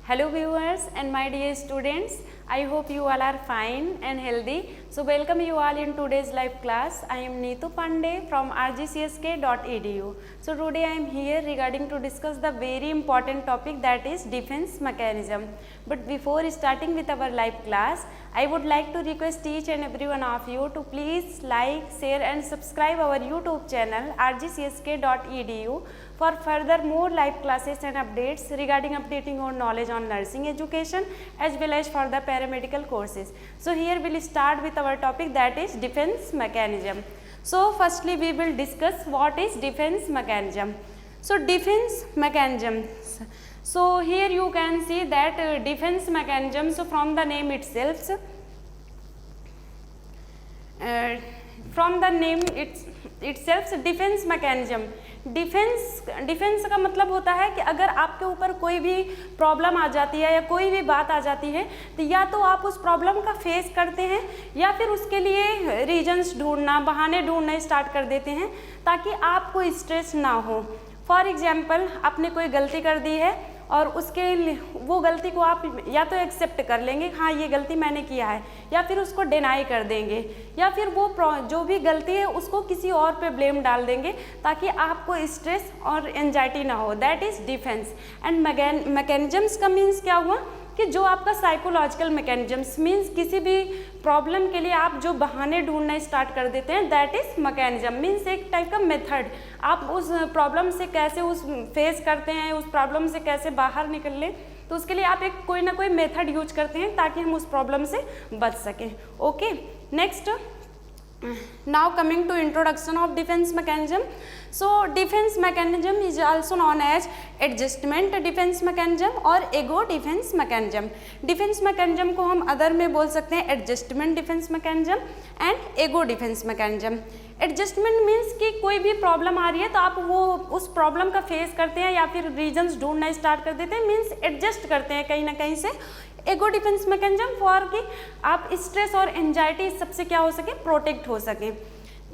Hello viewers and my dear students, I hope you all are fine and healthy. So welcome you all in today's live class. I am Neetu Pandey from rgcsk.edu. So today I am here regarding to discuss the very important topic, that is defense mechanism. But before starting with our live class, I would like to request each and every one of you to please like, share and subscribe our YouTube channel rgcsk.edu for further more live classes and updates regarding updating your knowledge on nursing education as well as for the paramedical courses. So here we will start with our topic, that is defense mechanism. So firstly we will discuss what is defense mechanism. So defense mechanism. So here you can see that defense mechanism, so from the name itself, defence mechanism, defence का मतलब होता है कि अगर आपके ऊपर कोई भी प्रॉब्लम आ जाती है या कोई भी बात आ जाती है तो या तो आप उस प्रॉब्लम का फेस करते हैं या फिर उसके लिए रीजंस ढूंढना, बहाने ढूंढना स्टार्ट कर देते हैं ताकि आपको स्ट्रेस ना हो। फॉर एग्जाम्पल, आपने कोई गलती कर दी है और वो गलती को आप या तो एक्सेप्ट कर लेंगे, हाँ ये गलती मैंने किया है, या फिर उसको डिनाई कर देंगे, या फिर वो जो भी गलती है उसको किसी और पे ब्लेम डाल देंगे ताकि आपको स्ट्रेस और एंजाइटी ना हो। That is defence. And mechanisms का मीन्स क्या हुआ कि जो आपका साइकोलॉजिकल मैकेनिज्म्स मीन्स किसी भी प्रॉब्लम के लिए आप जो बहाने ढूंढना स्टार्ट कर देते हैं, दैट इज़ मैकेनिज्म। मीन्स एक टाइप का मेथड, आप उस प्रॉब्लम से कैसे उस फेस करते हैं, उस प्रॉब्लम से कैसे बाहर निकल लें, तो उसके लिए आप एक कोई ना कोई मेथड यूज करते हैं ताकि हम उस प्रॉब्लम से बच सकें। Okay, next, now coming to introduction of defense mechanism. So defense mechanism is also known as adjustment defense mechanism और ego defense mechanism. Defense mechanism को हम अदर में बोल सकते हैं adjustment defense mechanism and ego defense mechanism. Adjustment means कि कोई भी प्रॉब्लम आ रही है तो आप वो उस प्रॉब्लम का फेस करते हैं या फिर रीजंस ढूंढना स्टार्ट कर देते हैं, मीन्स एडजस्ट करते हैं कहीं ना कहीं से। एगो डिफेंस मैकेनिज्म फॉर कि आप स्ट्रेस और एंजाइटी सबसे क्या हो सके, प्रोटेक्ट हो सके।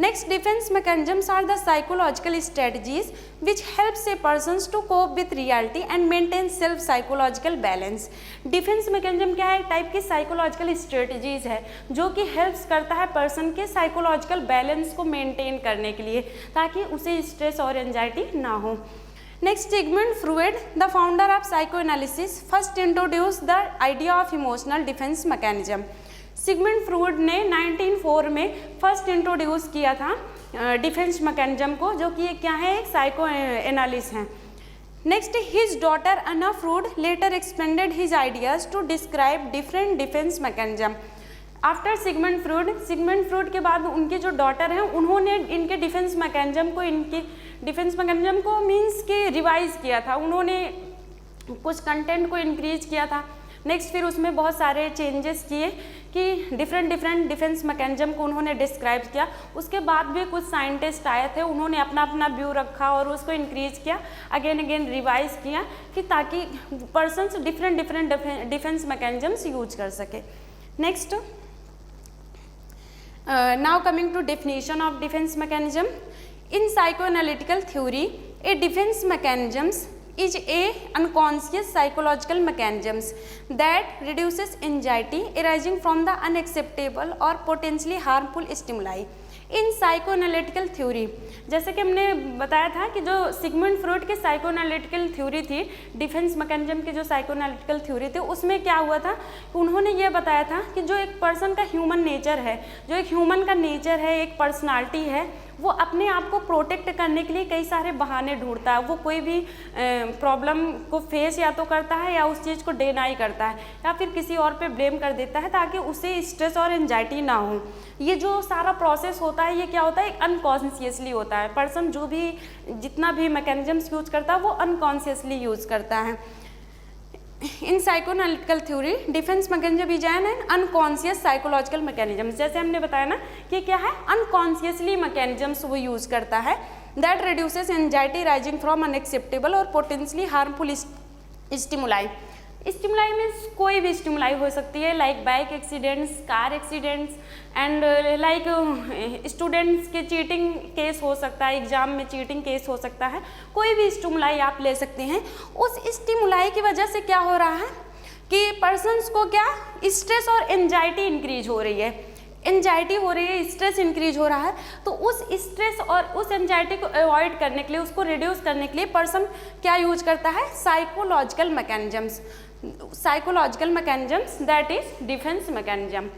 Next, defence mechanisms are the psychological strategies which helps a persons to cope with reality and maintain self psychological balance. Defence mechanism क्या है, टाइप की साइकोलॉजिकल स्ट्रेटजीज है जो कि हेल्प्स करता है पर्सन के साइकोलॉजिकल बैलेंस को मेंटेन करने के लिए ताकि उसे स्ट्रेस और एंजाइटी ना हो। Next, Sigmund Freud, the founder of psychoanalysis, first introduced the idea of emotional defense mechanism. Sigmund Freud ने 1904 में फर्स्ट इंट्रोड्यूस किया था डिफेंस मैकेनिज्म को, जो कि क्या है, एक साइको एनालिस्ट है। Next, his daughter Anna Freud later expanded his ideas to describe different defence mechanism. After Sigmund Freud के बाद उनकी जो डॉटर हैं उन्होंने इनके डिफेंस मैकेनिज्म को मीन्स के रिवाइज किया था, उन्होंने कुछ कंटेंट को इंक्रीज किया था। नेक्स्ट, फिर उसमें बहुत सारे चेंजेस किए कि डिफरेंट डिफेंस मैकेनिज्म को उन्होंने डिस्क्राइब किया। उसके बाद भी कुछ साइंटिस्ट आए थे, उन्होंने अपना व्यू रखा और उसको इंक्रीज किया, अगेन रिवाइज किया कि ताकि persons different defence mechanisms use कर सके। Next, now coming to definition of defense mechanism. In psychoanalytical theory, a defense mechanism is a unconscious psychological mechanism that reduces anxiety arising from the unacceptable or potentially harmful stimuli. In psychoanalytical theory, जैसे कि हमने बताया था कि जो Sigmund Freud की साइकोएनालिटिकल theory थी, defence mechanism की जो साइकोएनालिटिकल थ्योरी थी, उसमें क्या हुआ था, उन्होंने ये बताया था कि जो एक पर्सन का ह्यूमन नेचर है, जो एक ह्यूमन का नेचर है, एक पर्सनालिटी है, वो अपने आप को प्रोटेक्ट करने के लिए कई सारे बहाने ढूंढता है। वो कोई भी प्रॉब्लम को फेस या तो करता है या उस चीज़ को डिनाई करता है या फिर किसी और पे ब्लेम कर देता है ताकि उसे स्ट्रेस और एंजाइटी ना हो। ये जो सारा प्रोसेस होता है, ये क्या होता है, एक अनकॉन्शियसली होता है। पर्सन जो भी जितना भी मैकेनिज्म्स यूज करता है वो अनकॉन्शियसली यूज करता है। In psychoanalytical theory, defence mechanism is an unconscious psychological mechanism. जैसे हमने बताया ना कि क्या है, अनकॉन्शियसली मैकेनिज्म्स वो यूज करता है, that reduces anxiety rising from unacceptable और potentially harmful stimuli. Stimuli means कोई भी स्टिमुलाई हो सकती है, like bike accidents, car accidents and like students के चीटिंग केस हो सकता है, एग्जाम में चीटिंग केस हो सकता है, कोई भी स्टिमुलाई आप ले सकते हैं। उस स्टिमुलाई की वजह से क्या हो रहा है कि पर्सन्स को क्या स्ट्रेस और एंजाइटी इंक्रीज हो रही है, एंजाइटी हो रही है, स्ट्रेस इंक्रीज हो रहा है। तो उस स्ट्रेस और उस एंजाइटी को अवॉइड करने के लिए, उसको रिड्यूस करने के लिए पर्सन क्या यूज करता है, psychological mechanisms, psychological mechanisms that is defence mechanism.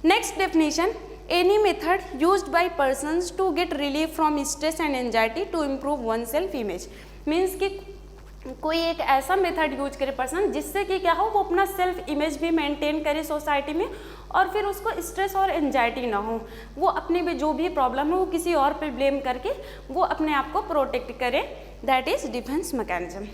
Next definition, any method used by persons to get relief from stress and anxiety to improve one self image. Means कि कोई एक ऐसा मेथड यूज करे person जिससे कि क्या हो, वो अपना सेल्फ इमेज भी मेंटेन करे सोसाइटी में और फिर उसको स्ट्रेस और एंजाइटी ना हो, वो अपने भी जो भी प्रॉब्लम है वो किसी और पे ब्लेम करके वो अपने आप को प्रोटेक्ट करे, that is defence mechanism.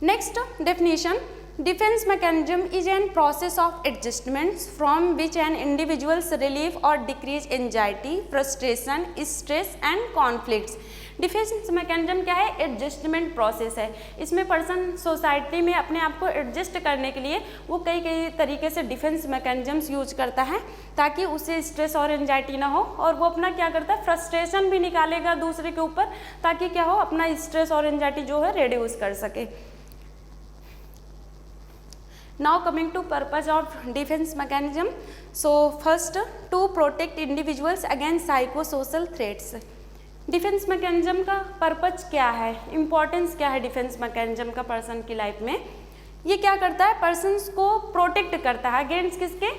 Next definition, defence mechanism is an process of adjustments from which an individuals relief और decrease anxiety, frustration, stress and conflicts. Defence mechanism क्या है, एडजस्टमेंट प्रोसेस है। इसमें पर्सन सोसाइटी में अपने आप को एडजस्ट करने के लिए वो कई तरीके से डिफेंस मैकेनिज्म्स यूज करता है ताकि उसे स्ट्रेस और एंजाइटी ना हो, और वो अपना क्या करता है, फ्रस्ट्रेशन भी निकालेगा दूसरे के ऊपर ताकि क्या हो, अपना स्ट्रेस और एंजाइटी जो है रिड्यूस कर सके। Now coming to purpose of defense mechanism. So first, to protect individuals against psychosocial threats. Defence mechanism का पर्पज क्या है, इम्पोर्टेंस क्या है डिफेंस मैकेनिज्म का पर्सन की लाइफ में। ये क्या करता है, पर्सन्स को प्रोटेक्ट करता है अगेंस्ट किसके,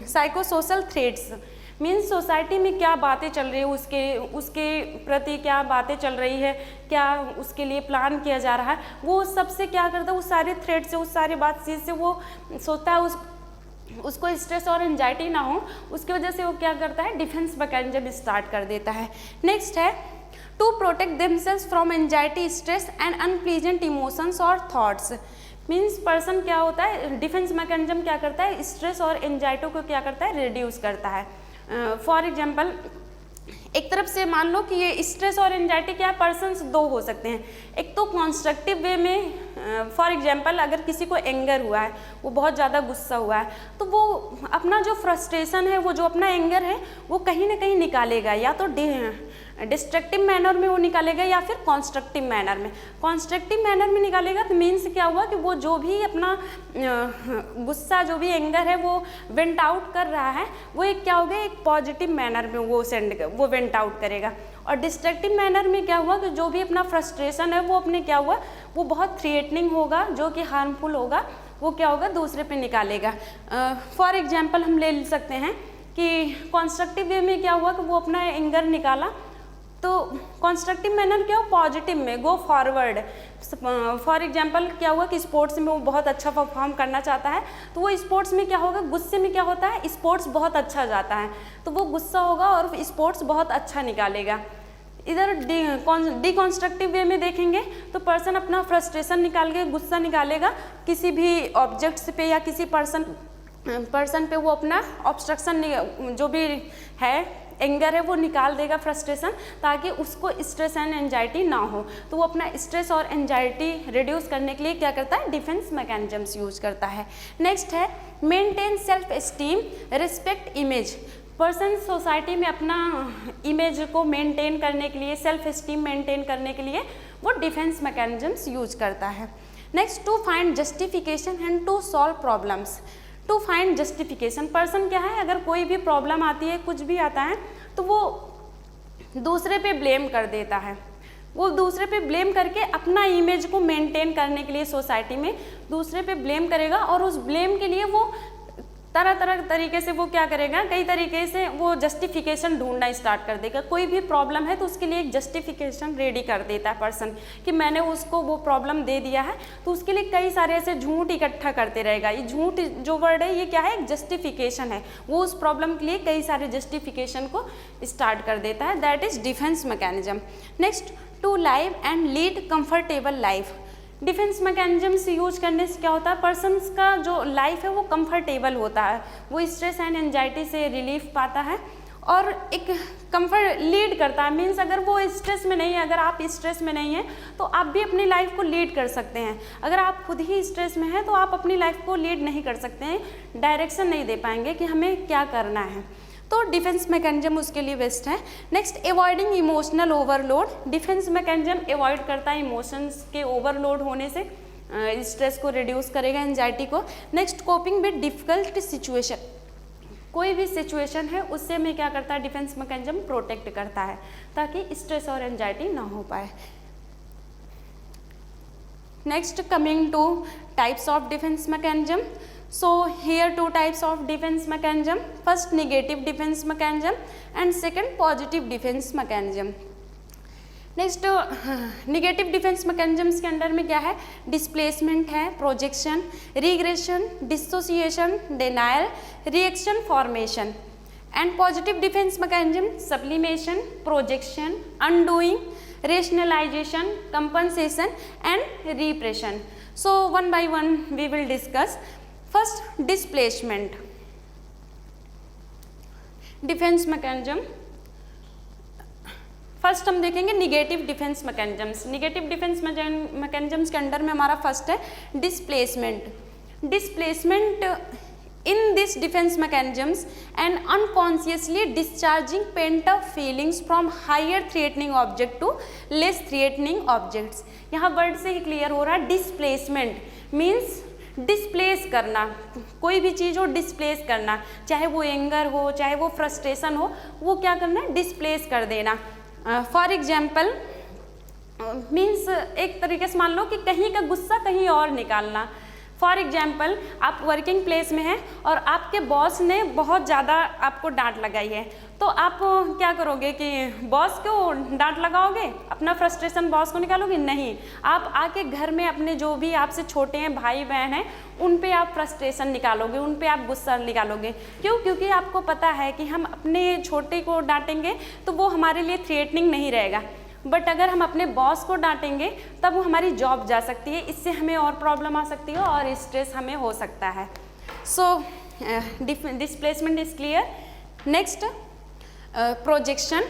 साइकोसोशल थ्रेट्स। मीन्स सोसाइटी में क्या बातें चल रही है, उसके प्रति क्या बातें चल रही है, क्या उसके लिए प्लान किया जा रहा है, वो सबसे क्या करता है, उस सारे थ्रेट से, उस सारी बात चीज़ से वो सोचता है उसको स्ट्रेस और एंजाइटी ना हो, उसकी वजह से वो क्या करता है, डिफेंस मैकेनिज्म स्टार्ट कर देता है। नेक्स्ट है, to protect themselves from anxiety, stress and unpleasant emotions और थॉट्स। मीन्स पर्सन क्या होता है, डिफेंस मैकेनिज्म क्या करता है, स्ट्रेस और एंजाइटी को क्या करता है, रिड्यूस करता है। फॉर एग्जाम्पल, एक तरफ से मान लो कि ये स्ट्रेस और एंजाइटी क्या है, पर्सन्स दो हो सकते हैं। एक तो कॉन्स्ट्रक्टिव वे में, फॉर एग्जांपल अगर किसी को एंगर हुआ है, वो बहुत ज़्यादा गुस्सा हुआ है, तो वो अपना जो फ्रस्ट्रेशन है, वो जो अपना एंगर है, वो कहीं ना कहीं निकालेगा, या तो डिस्ट्रक्टिव मैनर में वो निकालेगा या फिर कॉन्स्ट्रक्टिव मैनर में। कॉन्स्ट्रक्टिव मैनर में निकालेगा तो मीन्स क्या हुआ कि वो जो भी अपना गुस्सा, जो भी एंगर है, वो वेंट आउट कर रहा है, वो एक क्या होगा, एक पॉजिटिव मैनर में वो वेंट आउट करेगा। और डिस्ट्रक्टिव मैनर में क्या हुआ कि जो भी अपना फ्रस्ट्रेशन है, वो अपने क्या हुआ, वो बहुत थ्रेटनिंग होगा, जो कि हार्मफुल होगा, वो क्या होगा, दूसरे पे निकालेगा। फॉर एग्जाम्पल हम ले सकते हैं कि कॉन्स्ट्रक्टिव वे में क्या हुआ कि वो अपना एंगर निकाला, तो कॉन्स्ट्रक्टिव मैनर क्या हो, पॉजिटिव में गो फॉरवर्ड। फॉर एग्जांपल क्या हुआ कि स्पोर्ट्स में वो बहुत अच्छा परफॉर्म करना चाहता है, तो वो स्पोर्ट्स में क्या होगा, गुस्से में क्या होता है, स्पोर्ट्स बहुत अच्छा जाता है, तो वो गुस्सा होगा और स्पोर्ट्स बहुत अच्छा निकालेगा। इधर डिकॉन्स्ट्रक्टिव वे में देखेंगे तो पर्सन अपना फ्रस्ट्रेशन निकाल के, गुस्सा निकालेगा किसी भी ऑब्जेक्ट्स पे या किसी पर्सन पे, वो अपना ऑब्स्ट्रक्शन जो भी है, एंगर है, वो निकाल देगा, फ्रस्ट्रेशन, ताकि उसको स्ट्रेस एंड एंजाइटी ना हो। तो वो अपना स्ट्रेस और एंजाइटी रिड्यूस करने के लिए क्या करता है, डिफेंस मैकेनिज्म्स यूज करता है। नेक्स्ट है, maintain self esteem, respect image. Person society में अपना इमेज को मेंटेन करने के लिए, सेल्फ एस्टीम मेंटेन करने के लिए वो डिफेंस मैकेनिज्म्स यूज करता है। Next, to find justification and to solve problems. To find justification, person क्या है, अगर कोई भी प्रॉब्लम आती है, कुछ भी आता है, तो वो दूसरे पे ब्लेम कर देता है। वो दूसरे पे ब्लेम करके अपना इमेज को मेंटेन करने के लिए सोसाइटी में दूसरे पे ब्लेम करेगा, और उस ब्लेम के लिए वो तरह तरीके से वो क्या करेगा, कई तरीके से वो जस्टिफिकेशन ढूंढना स्टार्ट कर देगा। कोई भी प्रॉब्लम है तो उसके लिए एक जस्टिफिकेशन रेडी कर देता है पर्सन कि मैंने उसको वो प्रॉब्लम दे दिया है, तो उसके लिए कई सारे ऐसे झूठ इकट्ठा करते रहेगा। ये झूठ जो वर्ड है, ये क्या है, एक जस्टिफिकेशन है। वो उस प्रॉब्लम के लिए कई सारे जस्टिफिकेशन को स्टार्ट कर देता है, that is defence mechanism. Next, to live and lead comfortable life. Defence mechanisms use करने से क्या होता है, पर्सन्स का जो लाइफ है वो कंफर्टेबल होता है, वो स्ट्रेस एंड एंजाइटी से रिलीफ पाता है, और एक कंफर्ट लीड करता है। मीन्स अगर वो स्ट्रेस में नहीं है, अगर आप स्ट्रेस में नहीं हैं तो आप भी अपनी लाइफ को लीड कर सकते हैं। अगर आप खुद ही स्ट्रेस में हैं तो आप अपनी लाइफ को लीड नहीं कर सकते हैं, डायरेक्शन नहीं दे पाएंगे कि हमें क्या करना है। तो डिफेंस मैकेनिज्म उसके लिए बेस्ट है। Next, avoiding emotional overload. Defence mechanism avoid करता है इमोशंस के ओवरलोड होने से, स्ट्रेस को रिड्यूस करेगा, एंजाइटी को। Next, coping with difficult situation. कोई भी सिचुएशन है उससे में क्या करता है डिफेंस मैकेनिज्म, प्रोटेक्ट करता है ताकि स्ट्रेस और एंजाइटी ना हो पाए। Next, coming two types of defence mechanism. So here two types of defense mechanism. First, negative defense mechanism and second, positive defense mechanism. Next, negative defence mechanisms के under में क्या है, डिस्प्लेसमेंट है, projection, regression, dissociation, denial, reaction formation. And positive defence mechanism, sublimation, projection, undoing, rationalization, compensation and repression. So one by one we will discuss. First, displacement defence mechanism. First हम देखेंगे negative defence mechanisms. Negative defence mechanisms के under में हमारा first है displacement. Displacement in this defence mechanisms and unconsciously discharging pent up feelings from higher threatening object to less threatening objects. यहाँ word से ही clear हो रहा है, डिस्प्लेसमेंट मीन्स डिस्प्लेस करना, कोई भी चीज़ हो डिस्प्लेस करना, चाहे वो एंगर हो, चाहे वो फ्रस्ट्रेशन हो, वो क्या करना है, डिस्प्लेस कर देना। फॉर एग्जाम्पल मीन्स एक तरीके से मान लो कि कहीं का गुस्सा कहीं और निकालना। फॉर एग्जाम्पल आप वर्किंग प्लेस में हैं और आपके बॉस ने बहुत ज़्यादा आपको डांट लगाई है, तो आप क्या करोगे कि बॉस को डांट लगाओगे, अपना फ्रस्ट्रेशन बॉस को निकालोगे? नहीं, आप आके घर में अपने जो भी आपसे छोटे हैं भाई बहन हैं उन पे आप फ्रस्ट्रेशन निकालोगे, उन पे आप गुस्सा निकालोगे। क्यों? क्योंकि आपको पता है कि हम अपने छोटे को डांटेंगे तो वो हमारे लिए थ्रेटनिंग नहीं रहेगा, बट अगर हम अपने बॉस को डांटेंगे तब वो हमारी जॉब जा सकती है, इससे हमें और प्रॉब्लम आ सकती है और स्ट्रेस हमें हो सकता है। So displacement is clear. Next, projection.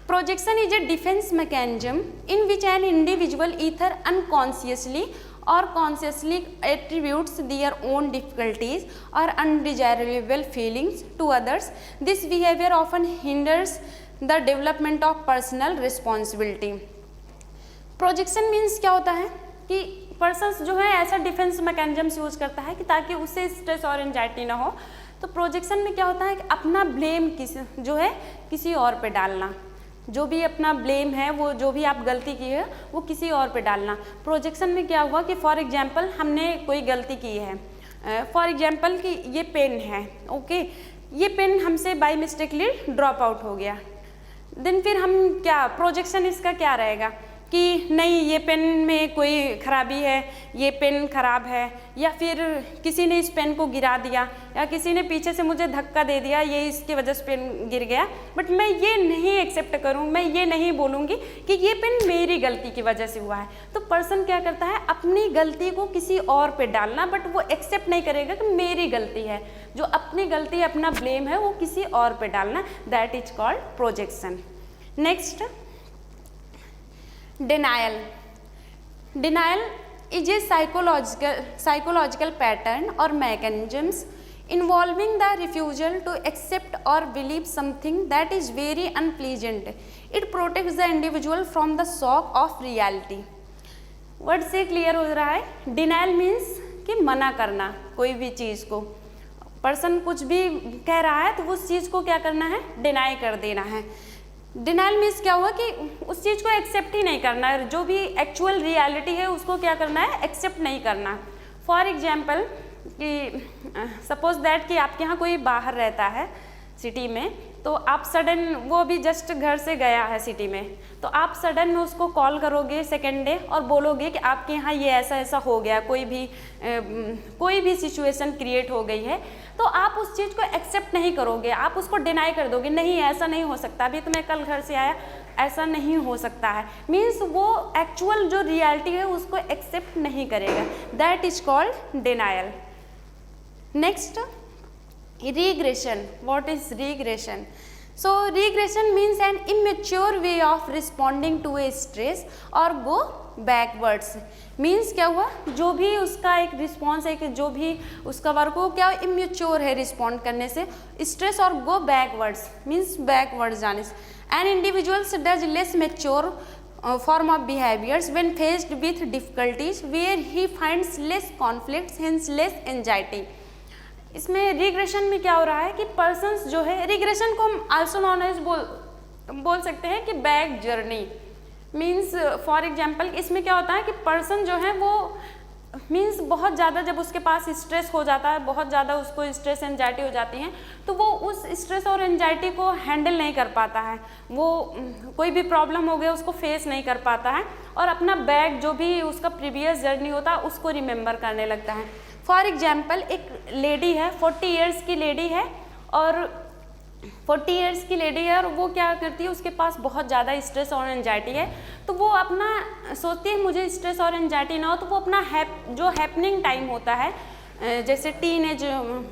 Projection is a defense mechanism in which an individual either unconsciously or consciously attributes their own difficulties or undesirable feelings to others. This behavior often hinders the development of personal responsibility. Projection means क्या होता है कि person जो है ऐसा defence mechanism use करता है कि ताकि उससे स्ट्रेस और एंजाइटी ना हो। तो प्रोजेक्शन में क्या होता है कि अपना ब्लेम किसी और पे डालना, जो भी अपना ब्लेम है, वो जो भी आप गलती की है वो किसी और पे डालना। प्रोजेक्शन में क्या हुआ कि फॉर एग्जांपल हमने कोई गलती की है, फॉर एग्जांपल कि ये पेन है, ओके, ये पेन हमसे बाय मिस्टेकली ड्रॉप आउट हो गया। देन फिर हम क्या, प्रोजेक्शन इसका क्या रहेगा कि नहीं ये पेन में कोई खराबी है, ये पेन खराब है, या फिर किसी ने इस पेन को गिरा दिया, या किसी ने पीछे से मुझे धक्का दे दिया, ये इसकी वजह से पेन गिर गया। बट मैं ये नहीं एक्सेप्ट करूँ, मैं ये नहीं बोलूँगी कि ये पेन मेरी गलती की वजह से हुआ है। तो पर्सन क्या करता है, अपनी गलती को किसी और पे डालना, बट वो एक्सेप्ट नहीं करेगा कि मेरी गलती है। जो अपनी गलती, अपना ब्लेम है वो किसी और पे डालना, that is called projection. Next, denial. Denial is a psychological pattern or mechanisms involving the refusal to accept or believe something that is very unpleasant. It protects the individual from the shock of reality. Word से clear हो रहा है, denial means कि मना करना कोई भी चीज़ को। पर्सन कुछ भी कह रहा है तो उस चीज़ को क्या करना है, डिनाई कर देना है। डिनाइल मीन्स क्या हुआ कि उस चीज़ को एक्सेप्ट ही नहीं करना है, जो भी एक्चुअल रियलिटी है उसको क्या करना है, एक्सेप्ट नहीं करना। फॉर एग्जाम्पल कि सपोज दैट कि आपके यहाँ कोई बाहर रहता है सिटी में, तो आप सडन, वो भी जस्ट घर से गया है सिटी में, तो आप सडन में उसको कॉल करोगे सेकेंड डे और बोलोगे कि आपके यहाँ ये ऐसा ऐसा हो गया, कोई भी सिचुएशन क्रिएट हो गई है, तो आप उस चीज़ को एक्सेप्ट नहीं करोगे, आप उसको डिनाई कर दोगे, नहीं ऐसा नहीं हो सकता, अभी तो मैं कल घर से आया, ऐसा नहीं हो सकता है। मीन्स वो एक्चुअल जो रियलिटी है उसको एक्सेप्ट नहीं करेगा, that is called denial. Next, regression. What is regression? So regression means an immature way of responding to a stress और गो बैकवर्ड्स। मीन्स क्या हुआ, जो भी उसका एक रिस्पॉन्स है कि जो भी उसका वर्क हो क्या इमेच्योर है रिस्पॉन्ड करने से स्ट्रेस और गो बैकवर्ड्स मीन्स बैकवर्ड्स जाने से। An individuals does less mature form of behaviors when faced with difficulties where he finds less conflicts hence less anxiety। इसमें रिग्रेशन में क्या हो रहा है कि पर्सन्स जो है, रिग्रेशन को हम आल्सो नॉन एज बोल सकते हैं कि back journey. Means for example इसमें क्या होता है कि पर्सन जो है वो मीन्स बहुत ज़्यादा जब उसके पास स्ट्रेस हो जाता है, बहुत ज़्यादा उसको स्ट्रेस एंजाइटी हो जाती है, तो वो उस स्ट्रेस और एंजाइटी को हैंडल नहीं कर पाता है, वो कोई भी प्रॉब्लम हो गया उसको फेस नहीं कर पाता है और अपना बैक जो भी उसका प्रीवियस जर्नी होता है उसको रिमेंबर करने लगता है। फॉर एग्जाम्पल एक लेडी है, 40 ईयर्स की लेडी है और 40 ईयर्स की लेडी है और वो क्या करती है, उसके पास बहुत ज़्यादा स्ट्रेस और एंजाइटी है, तो वो अपना सोचती है मुझे स्ट्रेस और एंजाइटी ना हो, तो वो अपना जो हैपनिंग टाइम होता है जैसे टीन एज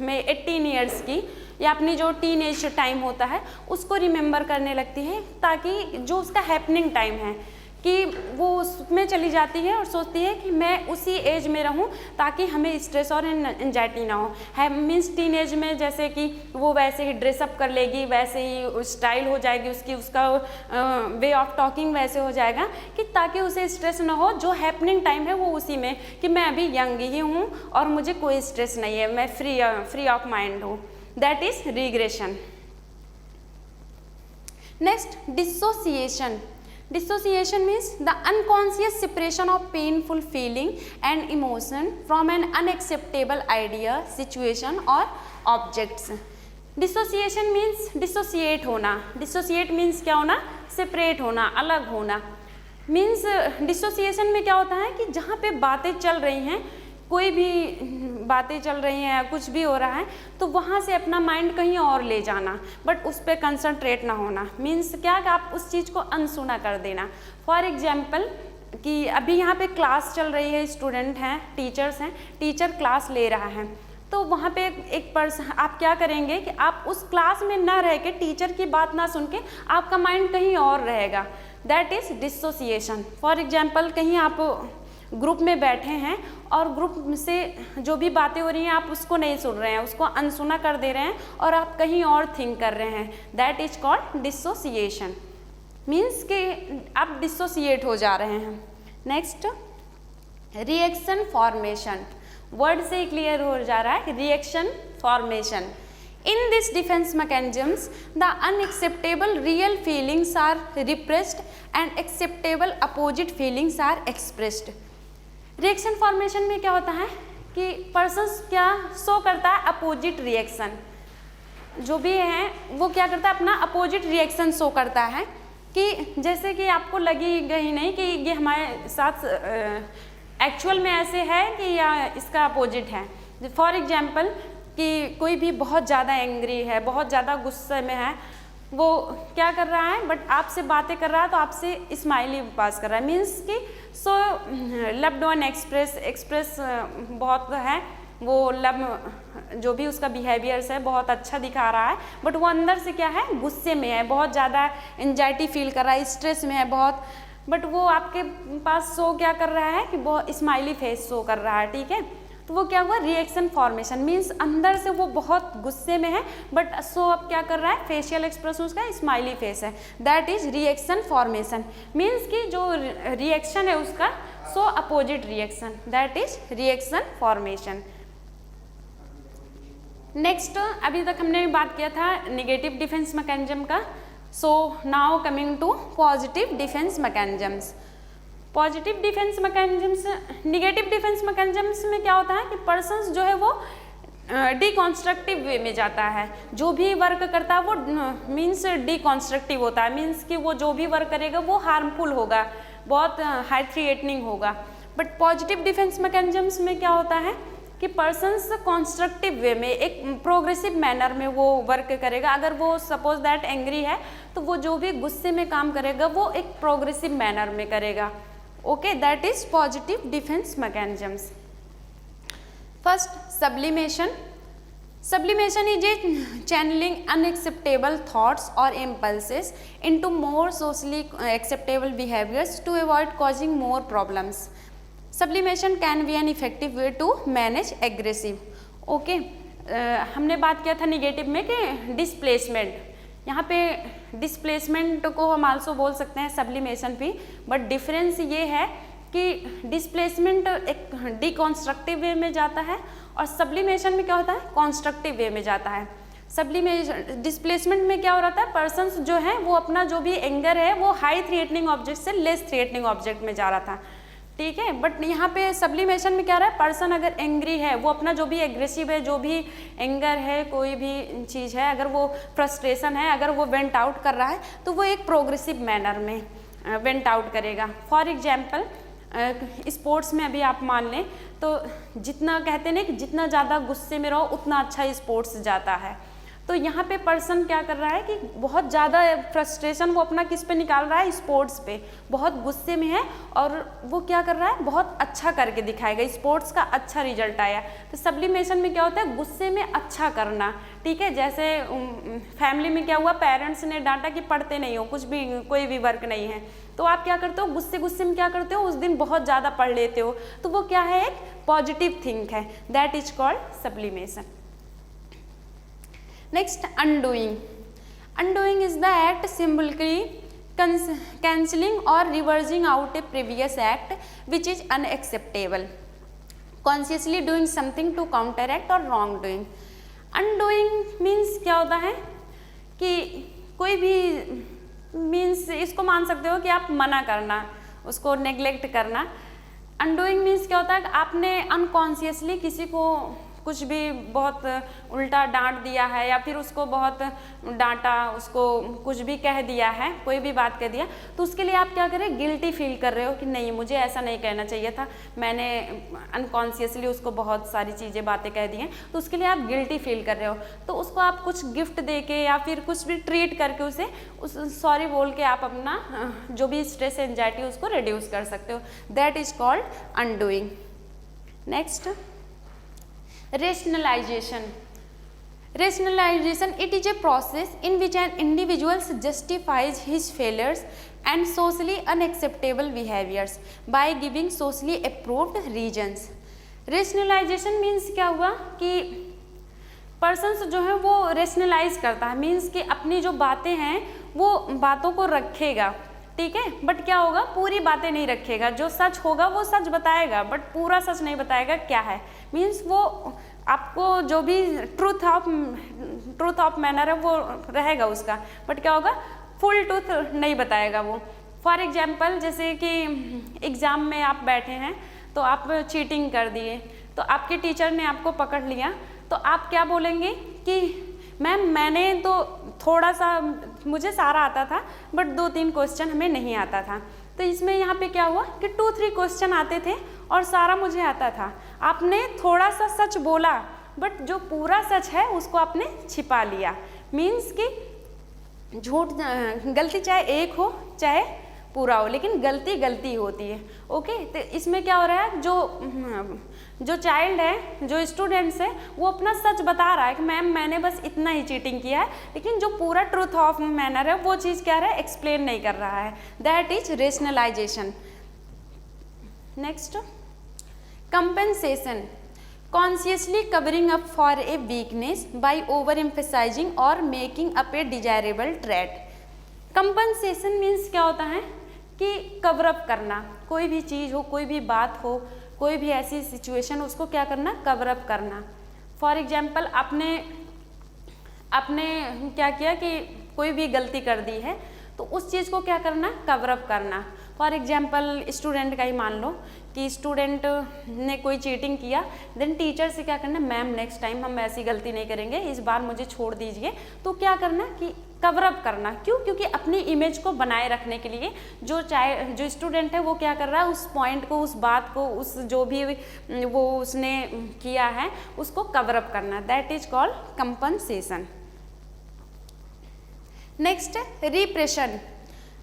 में 18 ईयर्स की या अपनी जो टीन एज टाइम होता है उसको रिमेंबर करने लगती है, ताकि जो उसका हैपनिंग टाइम है कि वो उसमें चली जाती है और सोचती है कि मैं उसी एज में रहूं ताकि हमें स्ट्रेस और एंजाइटी ना हो। है मीन्स टीन एज में जैसे कि वो वैसे ही ड्रेसअप कर लेगी, वैसे ही स्टाइल हो जाएगी उसकी, उसका वे ऑफ टॉकिंग वैसे हो जाएगा कि ताकि उसे स्ट्रेस ना हो। जो हैपनिंग टाइम है वो उसी में कि मैं अभी यंग ही हूँ और मुझे कोई स्ट्रेस नहीं है, मैं फ्री ऑफ माइंड हूँ। That is regression. Next dissociation. Dissociation means the unconscious separation of painful feeling and emotion from an unacceptable idea, situation or objects। Dissociation means dissociate होना। Dissociate means क्या होना, separate होना, अलग होना। Means dissociation में क्या होता है कि जहाँ पे बातें चल रही हैं, कोई भी बातें चल रही हैं या कुछ भी हो रहा है तो वहाँ से अपना माइंड कहीं और ले जाना, बट उस पर कंसंट्रेट ना होना। मीन्स क्या कि आप उस चीज़ को अनसुना कर देना। फॉर एग्जांपल कि अभी यहाँ पे क्लास चल रही है, स्टूडेंट हैं, टीचर्स हैं, टीचर क्लास ले रहा है, तो वहाँ पे एक पर्सन आप क्या करेंगे कि आप उस क्लास में ना रह के टीचर की बात ना सुन के आपका माइंड कहीं और रहेगा। That is dissociation. For example कहीं आप ग्रुप में बैठे हैं और ग्रुप से जो भी बातें हो रही हैं आप उसको नहीं सुन रहे हैं, उसको अनसुना कर दे रहे हैं और आप कहीं और थिंक कर रहे हैं। That is called dissociation. Means कि आप डिसोसिएट हो जा रहे हैं। Next reaction formation. वर्ड से ही क्लियर हो जा रहा है, reaction formation. In this defense mechanisms, the unacceptable real feelings are repressed and acceptable opposite feelings are expressed। Reaction formation में क्या होता है कि पर्सन्स क्या शो करता है, अपोजिट रिएक्शन। जो भी है वो क्या करता है, अपना अपोजिट रिएक्शन शो करता है कि जैसे कि आपको लगेगा ही नहीं कि ये हमारे साथ एक्चुअल में ऐसे है कि या इसका अपोजिट है। फॉर एग्जाम्पल कि कोई भी बहुत ज़्यादा एंग्री है, बहुत ज़्यादा गुस्से में है, वो क्या कर रहा है बट आपसे बातें कर रहा है तो आपसे स्माइली पास कर रहा है। मीन्स कि सो लव्ड वन एक्सप्रेस बहुत है, वो लव जो भी उसका बिहेवियर्स है बहुत अच्छा दिखा रहा है, बट वो अंदर से क्या है, गुस्से में है, बहुत ज़्यादा एंजाइटी फील कर रहा है, स्ट्रेस में है बहुत, बट वो आपके पास शो क्या कर रहा है कि बहुत स्माइली फेस शो कर रहा है। ठीक है, तो वो क्या हुआ, रिएक्शन फॉर्मेशन। मीन्स अंदर से वो बहुत गुस्से में है बट सो अब क्या कर रहा है, फेशियल एक्सप्रेशन उसका स्माइली फेस है। That is reaction formation. Means कि जो रिएक्शन है उसका सो opposite reaction, that is reaction formation. Next अभी तक हमने बात किया था निगेटिव डिफेंस मैकेनिज्म का। So now coming to positive defence mechanisms. Positive defence mechanisms, negative defence mechanisms में क्या होता है कि पर्सन्स जो है वो डिकॉन्स्ट्रक्टिव वे में जाता है। जो भी वर्क करता है वो मीन्स डिकॉन्स्ट्रक्टिव होता है। मीन्स कि वो जो भी वर्क करेगा वो हार्मफुल होगा, बहुत हाई थ्रेटनिंग होगा। बट पॉजिटिव डिफेंस मैकेनिज्म्स में क्या होता है कि पर्सन्स कॉन्स्ट्रक्टिव वे में, एक प्रोग्रेसिव मैनर में वो वर्क करेगा। अगर वो सपोज दैट एंग्री है तो वो जो भी गुस्से में काम करेगा वो एक प्रोग्रेसिव मैनर में करेगा। Okay, that is positive defence mechanisms. First sublimation. Sublimation is a channeling unacceptable thoughts or impulses into more socially acceptable behaviors to avoid causing more problems. Sublimation can be an effective way to manage aggressive. Okay, हमने बात किया था negative में कि displacement, यहाँ पे displacement को हम आल्सो बोल सकते हैं सब्लिमेशन भी, बट डिफरेंस ये है कि डिस्प्लेसमेंट एक डिकॉन्स्ट्रक्टिव वे में जाता है और सब्लिमेशन में क्या होता है, कॉन्स्ट्रक्टिव वे में जाता है। सब्लिमेशन डिस्प्लेसमेंट में क्या हो रहा था, पर्सन्स जो है वो अपना जो भी एंगर है वो हाई थ्रेटनिंग ऑब्जेक्ट से लेस थ्रेटनिंग ऑब्जेक्ट में जा रहा था, ठीक है। बट यहाँ पे सब्लिमेशन में क्या रहा है, पर्सन अगर एंग्री है वो अपना जो भी एग्रेसिव है, जो भी एंगर है, कोई भी चीज़ है, अगर वो फ्रस्ट्रेशन है, अगर वो वेंट आउट कर रहा है तो वो एक प्रोग्रेसिव मैनर में वेंट आउट करेगा। फॉर एग्जाम्पल स्पोर्ट्स में अभी आप मान लें तो जितना कहते हैं ना कि जितना ज़्यादा गुस्से में रहो उतना अच्छा स्पोर्ट्स जाता है। तो यहाँ पे पर्सन क्या कर रहा है कि बहुत ज़्यादा फ्रस्ट्रेशन वो अपना किस पे निकाल रहा है, स्पोर्ट्स पे, बहुत गुस्से में है और वो क्या कर रहा है, बहुत अच्छा करके दिखाएगा, स्पोर्ट्स का अच्छा रिजल्ट आया। तो सब्लिमेशन में क्या होता है, गुस्से में अच्छा करना, ठीक है। जैसे फैमिली में क्या हुआ, पेरेंट्स ने डांटा कि पढ़ते नहीं हो, कुछ भी कोई भी वर्क नहीं है, तो आप क्या करते हो, गुस्से में क्या करते हो, उस दिन बहुत ज़्यादा पढ़ लेते हो, तो वो क्या है, एक पॉजिटिव थिंक है, that is called sublimation. Next, undoing. Undoing is the act symbolically cancelling or reversing out a previous act which is unacceptable. Consciously doing something to counteract or wrongdoing. Undoing means क्या होता है कि कोई भी means इसको मान सकते हो कि आप मना करना, उसको नेग्लेक्ट करना। Undoing means क्या होता है कि आपने अनकॉन्शियसली किसी को कुछ भी बहुत उल्टा डांट दिया है या फिर उसको बहुत डांटा, उसको कुछ भी कह दिया है, कोई भी बात कह दिया, तो उसके लिए आप क्या करें, गिल्टी फील कर रहे हो कि नहीं मुझे ऐसा नहीं कहना चाहिए था, मैंने अनकॉन्शियसली उसको बहुत सारी चीज़ें बातें कह दी हैं, तो उसके लिए आप गिल्टी फील कर रहे हो। तो उसको आप कुछ गिफ्ट दे के या फिर कुछ भी ट्रीट करके उसे उस सॉरी बोल के आप अपना जो भी स्ट्रेस एंजाइटी उसको रिड्यूस कर सकते हो, that is called undoing. Next, rationalization. Rationalization, it is a process in which an individual justifies his failures and socially unacceptable behaviors by giving socially approved reasons. Rationalization means क्या हुआ कि persons जो है वो rationalise करता है, means कि अपनी जो बातें हैं वो बातों को रखेगा, ठीक है, बट क्या होगा, पूरी बातें नहीं रखेगा, जो सच होगा वो सच बताएगा बट पूरा सच नहीं बताएगा क्या है, मीन्स वो आपको जो भी ट्रूथ ऑफ मैनर है वो रहेगा उसका, बट क्या होगा, फुल ट्रूथ नहीं बताएगा वो। फॉर एग्जाम्पल जैसे कि एग्ज़ाम में आप बैठे हैं तो आप चीटिंग कर दिए, तो आपके टीचर ने आपको पकड़ लिया, तो आप क्या बोलेंगे कि मैम मैंने तो थोड़ा सा, मुझे सारा आता था बट 2-3 क्वेश्चन हमें नहीं आता था। तो इसमें यहाँ पे क्या हुआ कि 2-3 क्वेश्चन आते थे और सारा मुझे आता था, आपने थोड़ा सा सच बोला बट जो पूरा सच है उसको आपने छिपा लिया, मीन्स कि झूठ, गलती चाहे एक हो चाहे पूरा हो, लेकिन गलती गलती होती है। ओके, तो इसमें क्या हो रहा है, जो चाइल्ड है, जो स्टूडेंट्स है, वो अपना सच बता रहा है कि मैम मैंने बस इतना ही चीटिंग किया है, लेकिन जो पूरा ट्रूथ ऑफ मैनर है वो चीज़ क्या है, एक्सप्लेन नहीं कर रहा है, that is rationalisation. Next, compensation, consciously covering up for a weakness by over emphasising और making up a desirable trait. Compensation means क्या होता है कि कवर अप करना, कोई भी चीज़ हो, कोई भी बात हो, कोई भी ऐसी सिचुएशन, उसको क्या करना, कवर अप करना। फॉर एग्जाम्पल आपने क्या किया कि कोई भी गलती कर दी है तो उस चीज़ को क्या करना, कवर अप करना। फॉर एग्जाम्पल स्टूडेंट का ही मान लो कि स्टूडेंट ने कोई चीटिंग किया, देन टीचर से क्या करना, मैम नेक्स्ट टाइम हम ऐसी गलती नहीं करेंगे, इस बार मुझे छोड़ दीजिए, तो क्या करना कि कवर अप करना। क्यों? क्योंकि अपनी इमेज को बनाए रखने के लिए जो स्टूडेंट है वो क्या कर रहा है, उस पॉइंट को, उस बात को, उस जो भी वो उसने किया है उसको कवर अप करना, that is called compensation. Next, repression.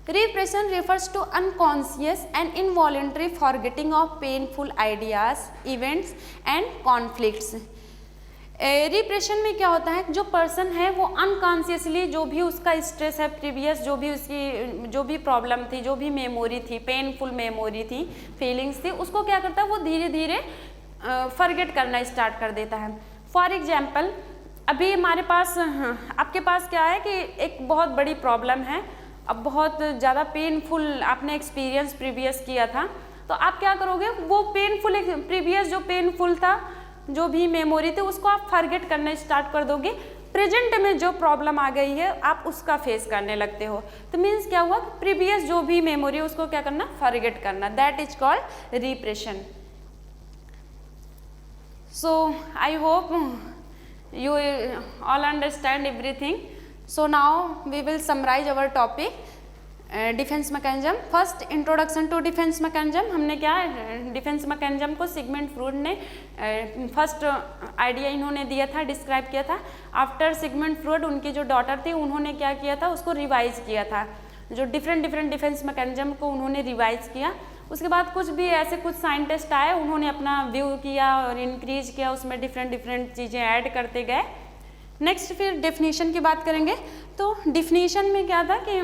Repression refers to unconscious and involuntary forgetting of painful ideas, events and conflicts. Repression में क्या होता है, जो पर्सन है वो अनकॉन्शियसली जो भी उसका स्ट्रेस है, प्रीवियस जो भी उसकी जो भी प्रॉब्लम थी, जो भी मेमोरी थी, पेनफुल मेमोरी थी, फीलिंग्स थी, उसको क्या करता है वो धीरे धीरे फॉरगेट करना स्टार्ट कर देता है। फॉर एग्जाम्पल अभी हमारे पास आपके पास क्या है कि एक बहुत बड़ी प्रॉब्लम है, अब बहुत ज़्यादा पेनफुल आपने एक्सपीरियंस प्रीवियस किया था, तो आप क्या करोगे, वो पेनफुल प्रीवियस जो पेनफुल था, जो भी मेमोरी थी, उसको आप फॉरगेट करना स्टार्ट कर दोगे। प्रेजेंट में जो प्रॉब्लम आ गई है आप उसका फेस करने लगते हो, तो मीन्स क्या हुआ, प्रीवियस जो भी मेमोरी है उसको क्या करना, फॉरगेट करना, that is called repression. So I hope you all understand everything. So now we will summarize our topic defence mechanism. First introduction to defence mechanism, हमने क्या डिफेंस मैकेनिज्म को सिगमंड फ्रॉयड ने first idea इन्होंने दिया था, describe किया था। After Sigmund Freud उनकी जो डॉटर थी उन्होंने क्या किया था, उसको रिवाइज किया था, जो डिफरेंट डिफेंस मैकेनिज्म को उन्होंने रिवाइज किया। उसके बाद कुछ भी ऐसे कुछ साइंटिस्ट आए, उन्होंने अपना व्यू किया और इंक्रीज किया, उसमें डिफरेंट चीज़ें ऐड करते गए। नेक्स्ट फिर डेफिनेशन की बात करेंगे। तो डेफिनेशन में क्या था कि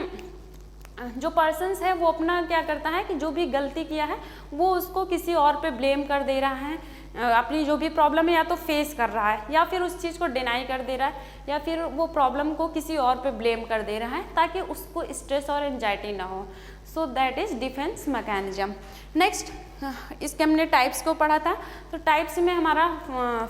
जो पर्सन्स है वो अपना क्या करता है कि जो भी गलती किया है वो उसको किसी और पे ब्लेम कर दे रहा है, अपनी जो भी प्रॉब्लम है या तो फेस कर रहा है या फिर उस चीज़ को डिनाई कर दे रहा है या फिर वो प्रॉब्लम को किसी और पे ब्लेम कर दे रहा है ताकि उसको स्ट्रेस और एंजाइटी ना हो। So that is defence mechanism. Next इसके हमने टाइप्स को पढ़ा था। तो टाइप्स में हमारा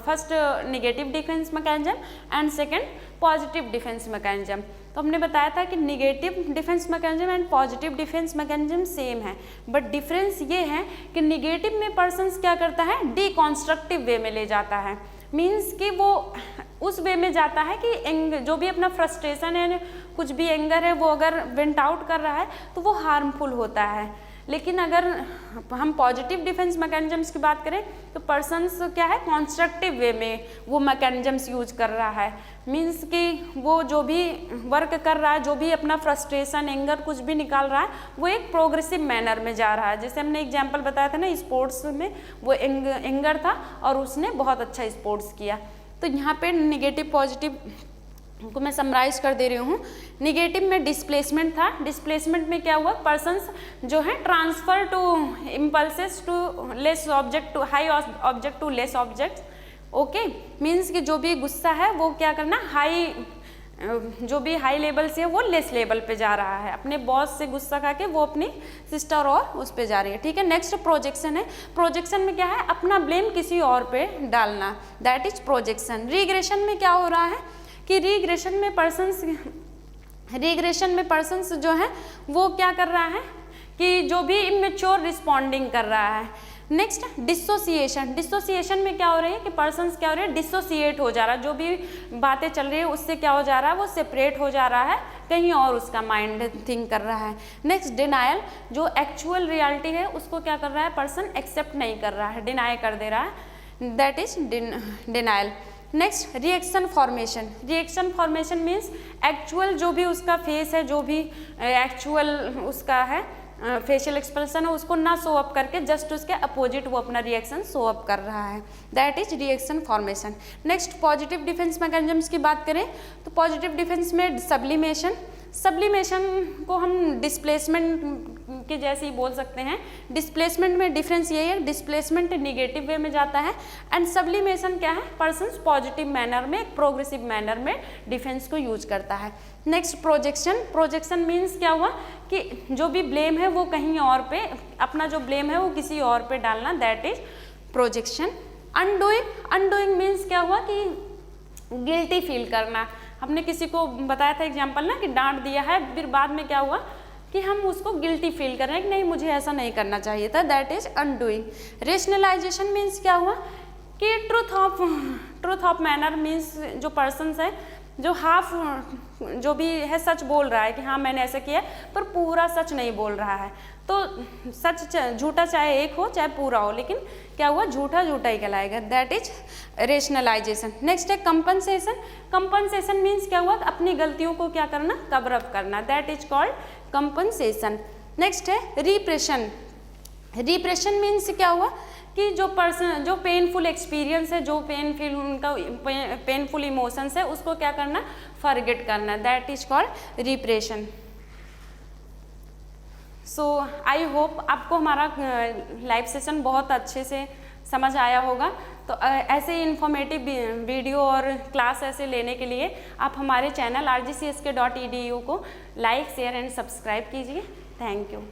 first negative defence mechanism and second positive defence mechanism. तो हमने बताया था कि negative defence mechanism and positive defence mechanism same है, बट डिफरेंस ये है कि नेगेटिव में पर्सन्स क्या करता है, डिकॉन्स्ट्रक्टिव वे में ले जाता है। मीन्स कि वो उस वे में जाता है कि जो भी अपना फ्रस्ट्रेशन है, कुछ भी एंगर है, वो अगर वेंट आउट कर रहा है तो वो हार्मफुल होता है। लेकिन अगर हम पॉजिटिव डिफेंस मैकेनिज्म्स की बात करें तो पर्सन्स क्या है, कॉन्स्ट्रक्टिव वे में वो मैकेनिज्म्स यूज कर रहा है। मीन्स कि वो जो भी वर्क कर रहा है, जो भी अपना फ्रस्ट्रेशन एंगर कुछ भी निकाल रहा है, वो एक प्रोग्रेसिव मैनर में जा रहा है। जैसे हमने एग्जांपल बताया था ना, स्पोर्ट्स में वो एंगर था और उसने बहुत अच्छा स्पोर्ट्स किया। तो यहाँ पे नेगेटिव पॉजिटिव को मैं समराइज कर दे रही हूँ। निगेटिव में डिस्प्लेसमेंट था। डिस्प्लेसमेंट में क्या हुआ, पर्सन्स जो है transfer to impulses to less object to high object to less object. Okay, means कि जो भी गुस्सा है वो क्या करना, जो भी हाई लेवल से है वो लेस लेवल पे जा रहा है। अपने बॉस से गुस्सा खा के वो अपनी सिस्टर और उस पे जा रही है। ठीक है, नेक्स्ट प्रोजेक्शन है। प्रोजेक्शन में क्या है, अपना ब्लेम किसी और पे डालना, दैट इज प्रोजेक्शन। रिग्रेशन में क्या हो रहा है कि रिग्रेशन में पर्सन्स जो है वो क्या कर रहा है कि जो भी इमेच्योर रिस्पॉन्डिंग कर रहा है। Next dissociation. डिसोसिएशन में क्या हो रही है कि पर्सन्स क्या हो रहे हैं, डिसोसिएट हो जा रहा है, जो भी बातें चल रही है उससे क्या हो जा रहा है, वो सेपरेट हो जा रहा है, कहीं और उसका माइंड थिंक कर रहा है। नेक्स्ट डिनायल, जो एक्चुअल रियलिटी है उसको क्या कर रहा है, पर्सन एक्सेप्ट नहीं कर रहा है, डिनाई कर दे रहा है, that is denial. Next reaction formation. Reaction formation means actual जो भी उसका फेस है, जो भी एक्चुअल उसका है फेशियल एक्सप्रेशन है, उसको ना शो अप करके जस्ट उसके अपोजिट वो अपना रिएक्शन शो अप कर रहा है, that is reaction formation. Next positive defence mechanisms की बात करें तो पॉजिटिव डिफेंस में सब्लिमेशन। सब्लिमेशन को हम डिस्प्लेसमेंट के जैसे ही बोल सकते हैं। डिस्प्लेसमेंट में डिफरेंस यही है, डिस्प्लेसमेंट निगेटिव वे में जाता है एंड सब्लिमेशन क्या है, पर्सन्स पॉजिटिव मैनर में, एक प्रोग्रेसिव मैनर में डिफेंस को यूज करता है। Next projection. प्रोजेक्शन मीन्स क्या हुआ कि जो भी ब्लेम है वो कहीं और पे, अपना जो ब्लेम है वो किसी और पे डालना, that is projection. Undoing. Undoing means क्या हुआ कि गिल्टी फील करना। हमने किसी को बताया था एग्जाम्पल ना कि डांट दिया है, फिर बाद में क्या हुआ कि हम उसको गिल्टी फील कर रहे हैं कि नहीं मुझे ऐसा नहीं करना चाहिए था, that is undoing. Rationalization means क्या हुआ कि ट्रूथ ऑफ मैनर मीन्स जो पर्सन्स है जो हाफ जो भी है सच बोल रहा है कि हाँ मैंने ऐसा किया, पर पूरा सच नहीं बोल रहा है। तो सच झूठा चाहे एक हो चाहे पूरा हो, लेकिन क्या हुआ, झूठा झूठा ही कहलाएगा, दैट इज रेशनलाइजेशन। नेक्स्ट है कंपनसेशन। कंपनसेशन मीन्स क्या हुआ, अपनी गलतियों को क्या करना, कवर अप करना, that is called compensation. Next है रिप्रेशन। रिप्रेशन मीन्स क्या हुआ कि जो पेनफुल एक्सपीरियंस है, जो उनका पेनफुल इमोशंस है, उसको क्या करना, फॉरगेट करना, that is called repression. So I hope आपको हमारा लाइव सेशन बहुत अच्छे से समझ आया होगा। तो ऐसे ही इन्फॉर्मेटिव वीडियो और क्लास ऐसे लेने के लिए आप हमारे चैनल rgcsk.edu को लाइक, शेयर एंड सब्सक्राइब कीजिए। Thank you.